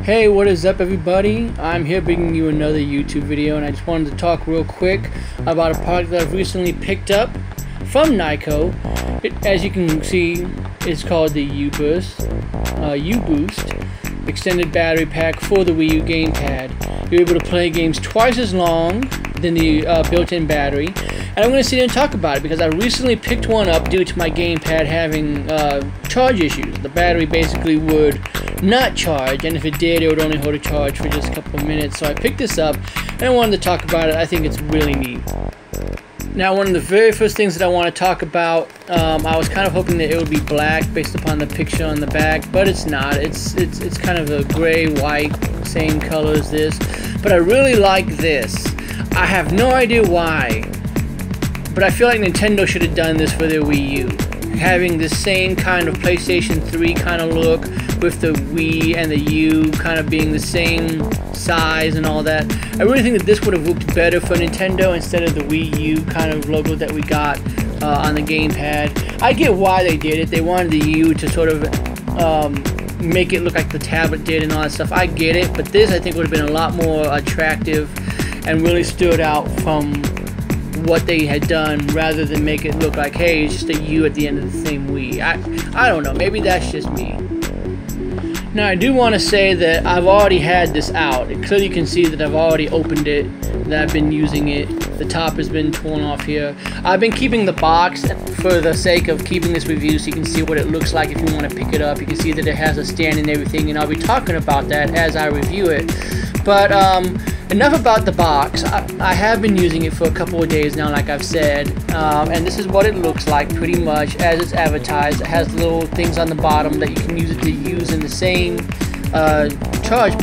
Hey, what is up everybody? I'm here bringing you another YouTube video, and I just wanted to talk real quick about a product that I've recently picked up from Nyko. As you can see, it's called the UBoost extended battery pack for the WiiU Gamepad. You're able to play games twice as long than the built-in battery, and I'm going to sit here and talk about it because I recently picked one up due to my Gamepad having charge issues. The battery basically would not charge, and if it did, it would only hold a charge for just a couple of minutes. So I picked this up and I wanted to talk about it. I think it's really neat. Now, one of the very first things that I want to talk about, I was kind of hoping that it would be black based upon the picture on the back, but it's not. It's kind of a gray, white, same color as this. But I really like this. I have no idea why, but I feel like Nintendo should have done this for their Wii U. Having the same kind of PlayStation 3 kind of look with the Wii and the U kind of being the same size and all that. I really think that this would have looked better for Nintendo instead of the Wii U kind of logo that we got on the Gamepad. I get why they did it. They wanted the U to sort of make it look like the tablet did and all that stuff. I get it, but this I think would have been a lot more attractive and really stood out from what they had done, rather than make it look like, hey, it's just a U at the end of the same Wii. I don't know, maybe that's just me. Now, I do want to say that I've already had this out. Clearly you can see that I've already opened it, that I've been using it. The top has been torn off here. I've been keeping the box for the sake of keeping this review so you can see what it looks like if you want to pick it up. You can see that it has a stand and everything, and I'll be talking about that as I review it. But enough about the box. I have been using it for a couple of days now, like I've said, and this is what it looks like pretty much as it's advertised. It has little things on the bottom that you can use it to use in the same charge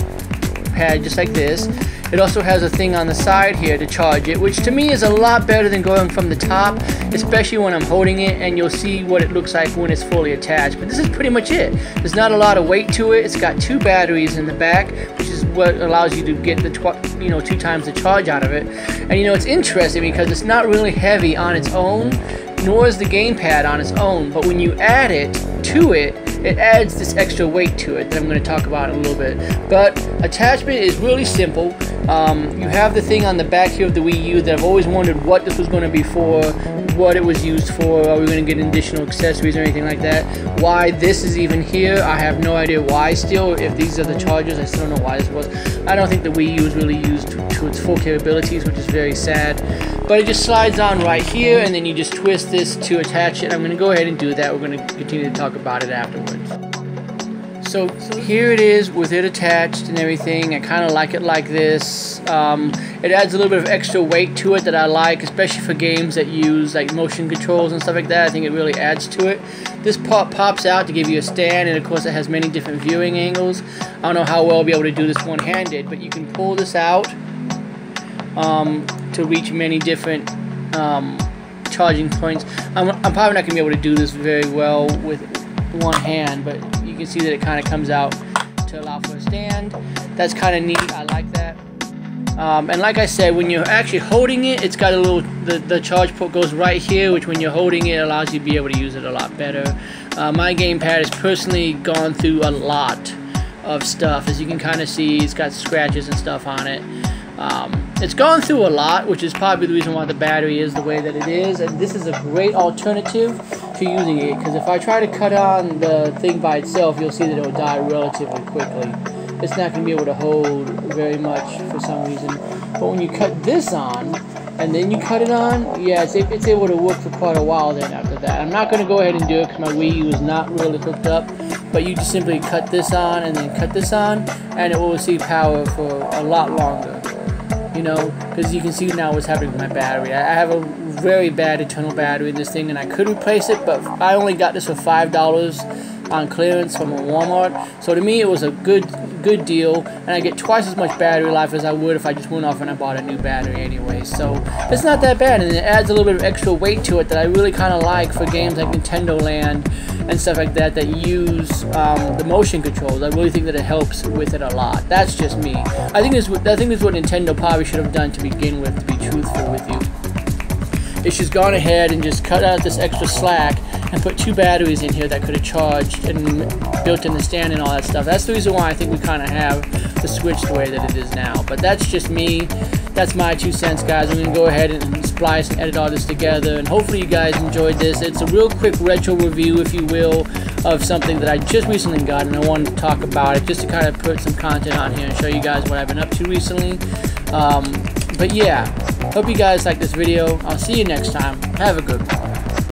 pad, just like this. It also has a thing on the side here to charge it, which to me is a lot better than going from the top, especially when I'm holding it, and you'll see what it looks like when it's fully attached. But this is pretty much it. There's not a lot of weight to it. It's got two batteries in the back, which is what allows you to get the 2 times the charge out of it. And it's interesting because it's not really heavy on its own, nor is the Gamepad on its own, but when you add it to it, it adds this extra weight to it that I'm going to talk about in a little bit. But attachment is really simple. You have the thing on the back here of the Wii U that I've always wondered what this was going to be for, what it was used for, are we going to get additional accessories or anything like that. Why this is even here, I have no idea why still. If these are the chargers, I still don't know why this was. I don't think the Wii U is really used to its full capabilities, which is very sad. But it just slides on right here, and then you just twist this to attach it. I'm going to go ahead and do that. We're going to continue to talk about it afterwards. So here it is with it attached and everything. I kind of like it like this. It adds a little bit of extra weight to it that I like, especially for games that use like motion controls and stuff like that. I think it really adds to it. This pops out to give you a stand, and of course it has many different viewing angles. I don't know how well I'll be able to do this one-handed, but you can pull this out to reach many different charging points. I'm probably not going to be able to do this very well with one hand, but you can see that it kind of comes out to allow for a stand. That's kind of neat. I like that. And like I said, when you're actually holding it, it's got a little, the charge port goes right here, which when you're holding it allows you to be able to use it a lot better. My Gamepad has personally gone through a lot of stuff. As you can kind of see, it's got scratches and stuff on it. It's gone through a lot, which is probably the reason why the battery is the way that it is, and this is a great alternative to using it, because if I try to cut on the thing by itself, you'll see that it will die relatively quickly. It's not going to be able to hold very much for some reason. But when you cut this on, and then you cut it on, yeah, it's able to work for quite a while then after that. I'm not going to go ahead and do it because my Wii U is not really hooked up, but you just simply cut this on and then cut this on, and it will receive power for a lot longer. Because you can see now what's happening with my battery. I have a very bad internal battery in this thing, and I could replace it, but I only got this for $5 on clearance from a Walmart. So to me, it was a good deal, and I get twice as much battery life as I would if I just went off and I bought a new battery anyway. So it's not that bad, and it adds a little bit of extra weight to it that I really kind of like for games like Nintendo Land and stuff like that use the motion controls. I really think that it helps with it a lot. That's just me. I think this is what Nintendo probably should have done to begin with, to be truthful with you. is she's gone ahead and just cut out this extra slack and put 2 batteries in here that could have charged and built in the stand and all that stuff. That's the reason why I think we kind of have the Switch the way that it is now. But that's just me. That's my 2 cents, guys. I'm going to go ahead and splice and edit all this together, and hopefully you guys enjoyed this. It's a real quick retro review, if you will, of something that I just recently got, and I wanted to talk about it just to kind of put some content on here and show you guys what I've been up to recently. But yeah, hope you guys like this video. I'll see you next time. Have a good one.